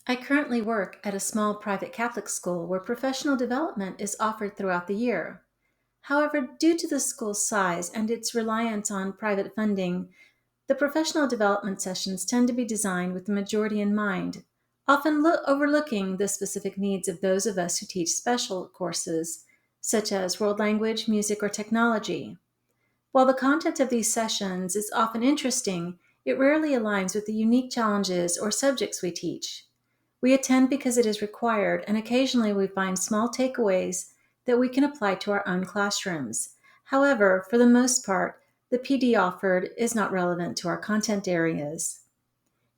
I currently work at a small private Catholic school where professional development is offered throughout the year. However, due to the school's size and its reliance on private funding, the professional development sessions tend to be designed with the majority in mind, often overlooking the specific needs of those of us who teach special courses, such as world language, music, or technology. While the content of these sessions is often interesting, it rarely aligns with the unique challenges or subjects we teach. We attend because it is required, and occasionally we find small takeaways that we can apply to our own classrooms. However, for the most part, the PD offered is not relevant to our content areas.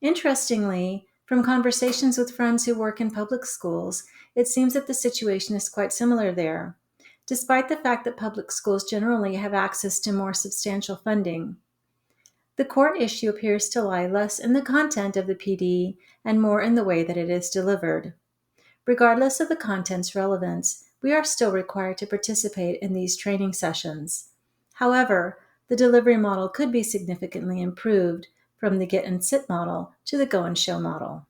Interestingly, from conversations with friends who work in public schools, it seems that the situation is quite similar there. Despite the fact that public schools generally have access to more substantial funding, the core issue appears to lie less in the content of the PD and more in the way that it is delivered. Regardless of the content's relevance, we are still required to participate in these training sessions. However, the delivery model could be significantly improved from the get and sit model to the go and show model.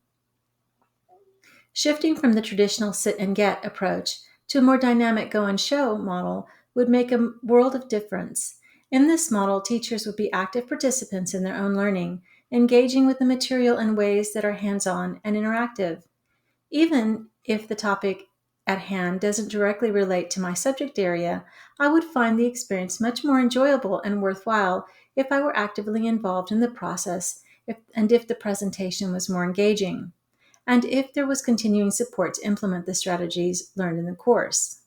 Shifting from the traditional sit and get approach to a more dynamic go and show model would make a world of difference. In this model, teachers would be active participants in their own learning, engaging with the material in ways that are hands on and interactive. Even if the topic at hand doesn't directly relate to my subject area, I would find the experience much more enjoyable and worthwhile if I were actively involved in the process and if the presentation was more engaging, and if there was continuing support to implement the strategies learned in the course.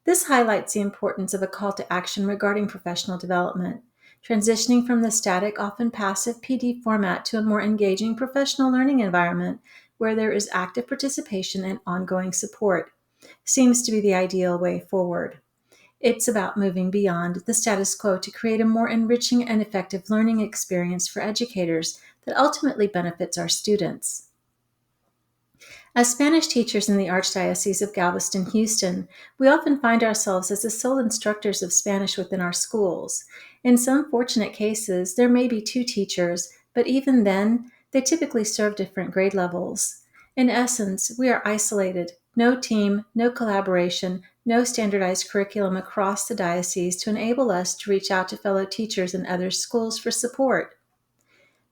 This highlights the importance of a call to action regarding professional development, transitioning from the static, often passive PD format to a more engaging professional learning environment where there is active participation and ongoing support seems to be the ideal way forward. It's about moving beyond the status quo to create a more enriching and effective learning experience for educators that ultimately benefits our students. As Spanish teachers in the Archdiocese of Galveston, Houston, we often find ourselves as the sole instructors of Spanish within our schools. In some fortunate cases, there may be two teachers, but even then, they typically serve different grade levels. In essence, we are isolated, no team, no collaboration, no standardized curriculum across the diocese to enable us to reach out to fellow teachers in other schools for support.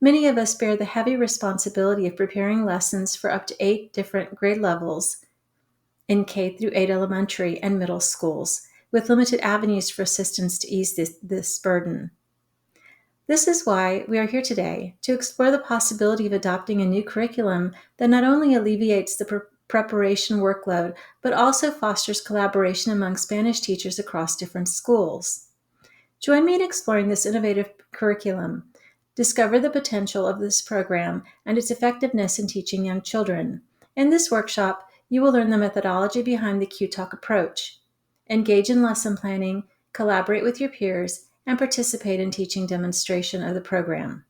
Many of us bear the heavy responsibility of preparing lessons for up to 8 different grade levels in K through 8 elementary and middle schools, with limited avenues for assistance to ease this burden. This is why we are here today, to explore the possibility of adopting a new curriculum that not only alleviates the preparation workload, but also fosters collaboration among Spanish teachers across different schools. Join me in exploring this innovative curriculum. Discover the potential of this program and its effectiveness in teaching young children. In this workshop, you will learn the methodology behind the QTalk approach. Engage in lesson planning, collaborate with your peers, and participate in teaching demonstration of the program.